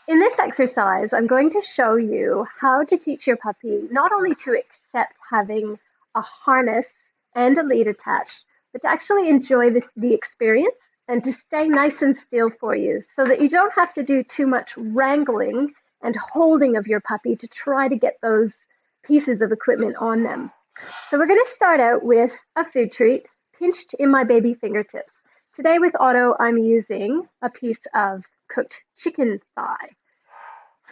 In this exercise, I'm going to show you how to teach your puppy not only to accept having a harness and a lead attached, but to actually enjoy the experience and to stay nice and still for you so that you don't have to do too much wrangling and holding of your puppy to try to get those pieces of equipment on them. So we're going to start out with a food treat pinched in my baby fingertips. Today with Otto, I'm using a piece of cooked chicken thigh.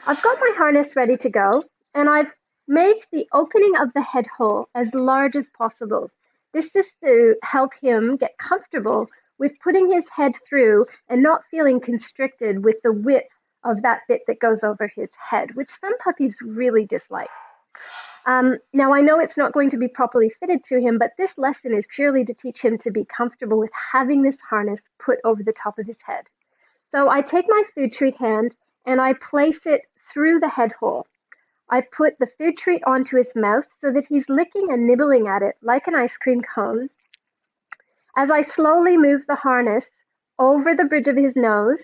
I've got my harness ready to go, and I've made the opening of the head hole as large as possible. This is to help him get comfortable with putting his head through and not feeling constricted with the width of that bit that goes over his head, which some puppies really dislike. Now, I know it's not going to be properly fitted to him, but this lesson is purely to teach him to be comfortable with having this harness put over the top of his head. So I take my food treat hand and I place it through the head hole. I put the food treat onto his mouth so that he's licking and nibbling at it like an ice cream cone. As I slowly move the harness over the bridge of his nose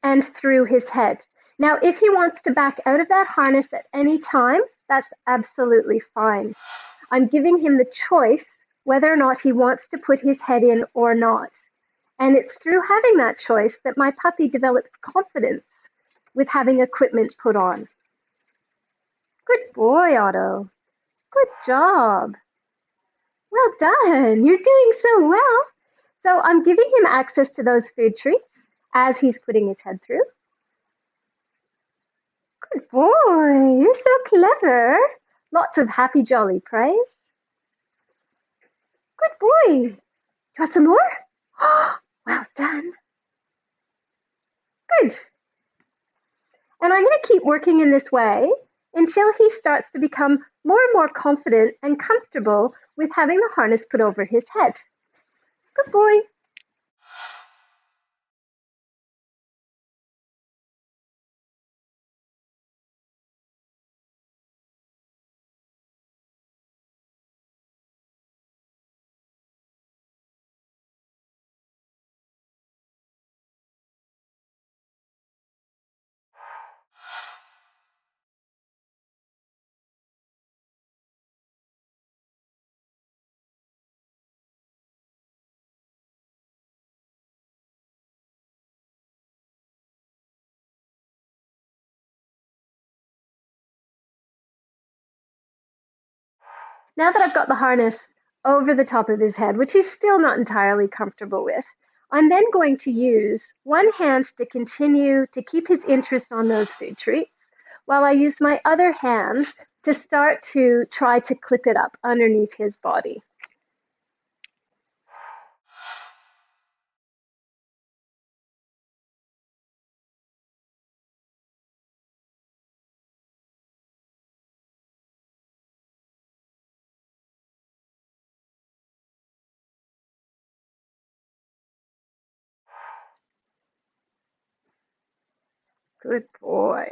and through his head. Now, if he wants to back out of that harness at any time, that's absolutely fine. I'm giving him the choice whether or not he wants to put his head in or not. And it's through having that choice that my puppy develops confidence with having equipment put on. Good boy, Otto. Good job. Well done. You're doing so well. So I'm giving him access to those food treats as he's putting his head through. Good boy. You're so clever. Lots of happy, jolly praise. Good boy. You want some more? Well done. Good. And I'm going to keep working in this way until he starts to become more and more confident and comfortable with having the harness put over his head. Good boy. Now that I've got the harness over the top of his head, which he's still not entirely comfortable with, I'm then going to use one hand to continue to keep his interest on those food treats, while I use my other hand to start to try to clip it up underneath his body. Good boy.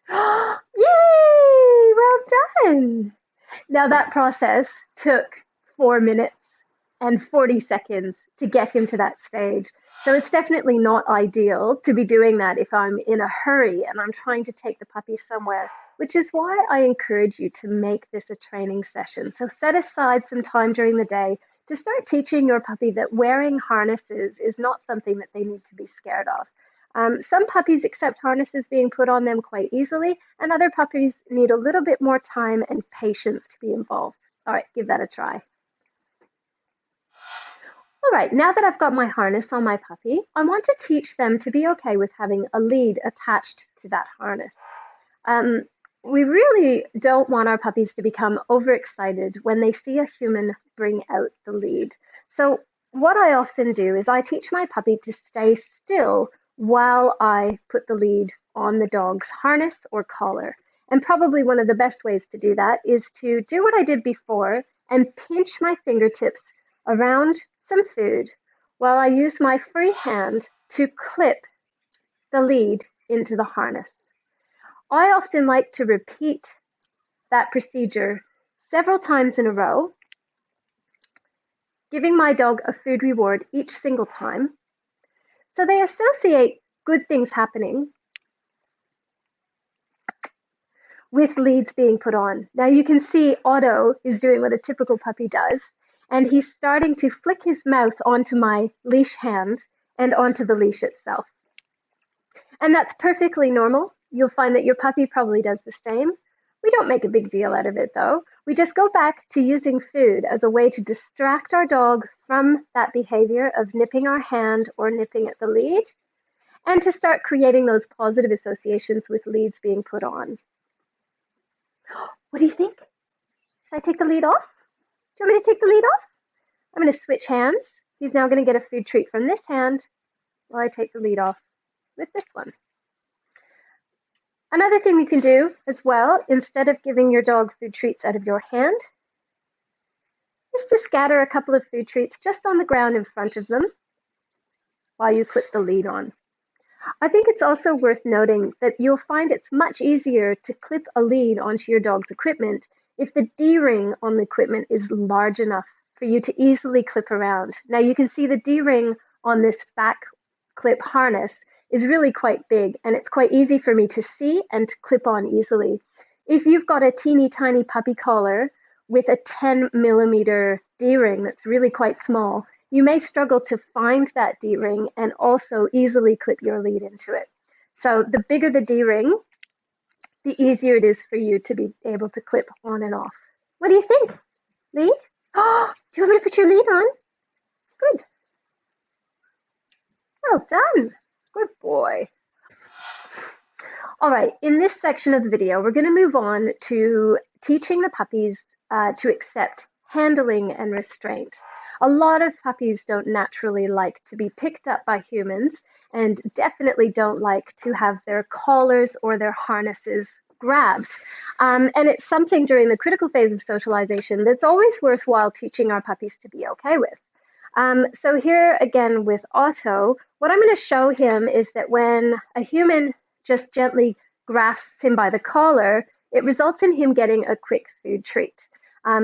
Yay! Well done. Now that process took 4 minutes and 40 seconds to get him to that stage. So it's definitely not ideal to be doing that if I'm in a hurry and I'm trying to take the puppy somewhere, which is why I encourage you to make this a training session. So set aside some time during the day to start teaching your puppy that wearing harnesses is not something that they need to be scared of. Some puppies accept harnesses being put on them quite easily, and other puppies need a little bit more time and patience to be involved. All right, give that a try. All right, now that I've got my harness on my puppy, I want to teach them to be okay with having a lead attached to that harness. Um, we really don't want our puppies to become overexcited when they see a human bring out the lead. So what I often do is I teach my puppy to stay still while I put the lead on the dog's harness or collar. And probably one of the best ways to do that is to do what I did before and pinch my fingertips around some food while I use my free hand to clip the lead into the harness. I often like to repeat that procedure several times in a row, giving my dog a food reward each single time. So they associate good things happening with leads being put on. Now you can see Otto is doing what a typical puppy does, and he's starting to flick his mouth onto my leash hand and onto the leash itself. And that's perfectly normal. You'll find that your puppy probably does the same. We don't make a big deal out of it though. We just go back to using food as a way to distract our dog from that behavior of nipping our hand or nipping at the lead, and to start creating those positive associations with leads being put on. What do you think? Should I take the lead off? Do you want me to take the lead off? I'm going to switch hands. He's now going to get a food treat from this hand while I take the lead off with this one. Another thing you can do as well, instead of giving your dog food treats out of your hand, is to scatter a couple of food treats just on the ground in front of them while you clip the lead on. I think it's also worth noting that you'll find it's much easier to clip a lead onto your dog's equipment if the D-ring on the equipment is large enough for you to easily clip around. Now you can see the D-ring on this back clip harness is really quite big, and it's quite easy for me to see and to clip on easily. If you've got a teeny tiny puppy collar with a 10-millimeter D-ring that's really quite small, you may struggle to find that D-ring and also easily clip your lead into it. So the bigger the D-ring, the easier it is for you to be able to clip on and off. What do you think? Lead? Oh, do you want me to put your lead on? Good. Well done. Good boy. All right, in this section of the video, we're going to move on to teaching the puppies to accept handling and restraint. A lot of puppies don't naturally like to be picked up by humans, and definitely don't like to have their collars or their harnesses grabbed. And it's something during the critical phase of socialization that's always worthwhile teaching our puppies to be okay with. So here again with Otto, what I'm going to show him is that when a human just gently grasps him by the collar, it results in him getting a quick food treat.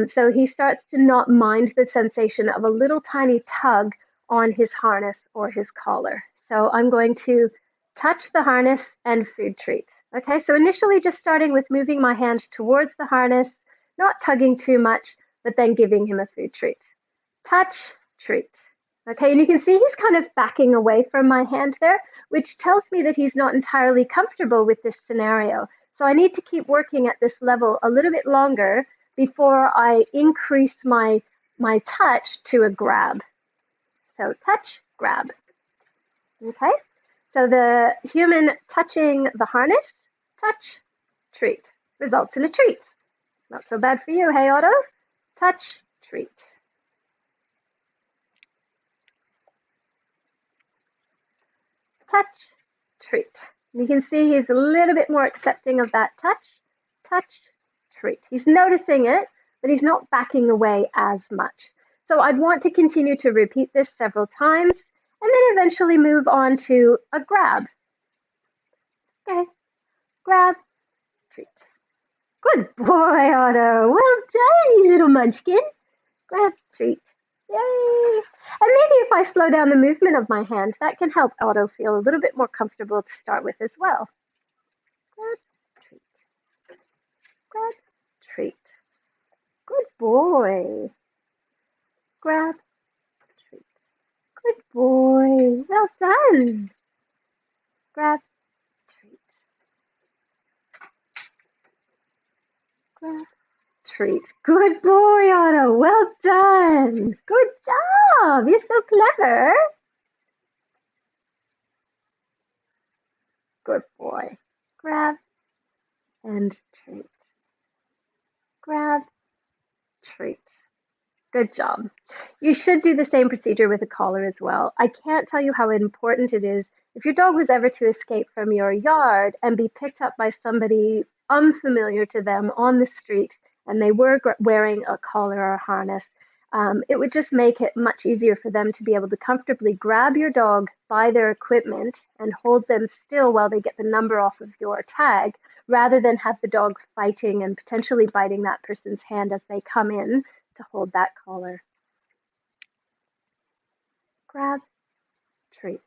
So he starts to not mind the sensation of a little tiny tug on his harness or his collar. So I'm going to touch the harness and food treat. Okay, so initially just starting with moving my hand towards the harness, not tugging too much, but then giving him a food treat. Touch, treat. Okay, and you can see he's kind of backing away from my hand there, which tells me that he's not entirely comfortable with this scenario. So I need to keep working at this level a little bit longer before I increase my touch to a grab. So touch, grab. Okay, so the human touching the harness, touch, treat, results in a treat. Not so bad for you, hey Otto? Touch, treat. Touch, treat. You can see he's a little bit more accepting of that touch, touch, treat. He's noticing it, but he's not backing away as much. So I'd want to continue to repeat this several times and then eventually move on to a grab. Okay, grab, treat. Good boy, Otto. Well done, you little munchkin. Grab, treat. Yay! And maybe if I slow down the movement of my hands, that can help Otto feel a little bit more comfortable to start with as well. Grab, treat. Grab, treat. Good boy. Grab, treat. Good boy. Well done. Grab, treat. Grab, treat. Good boy, Otto. Well done. Good job. You're so clever. Good boy. Grab and treat. Grab, treat. Good job. You should do the same procedure with a collar as well. I can't tell you how important it is if your dog was ever to escape from your yard and be picked up by somebody unfamiliar to them on the street and they were wearing a collar or a harness. It would just make it much easier for them to be able to comfortably grab your dog by their equipment and hold them still while they get the number off of your tag, rather than have the dog fighting and potentially biting that person's hand as they come in to hold that collar. Grab, treat.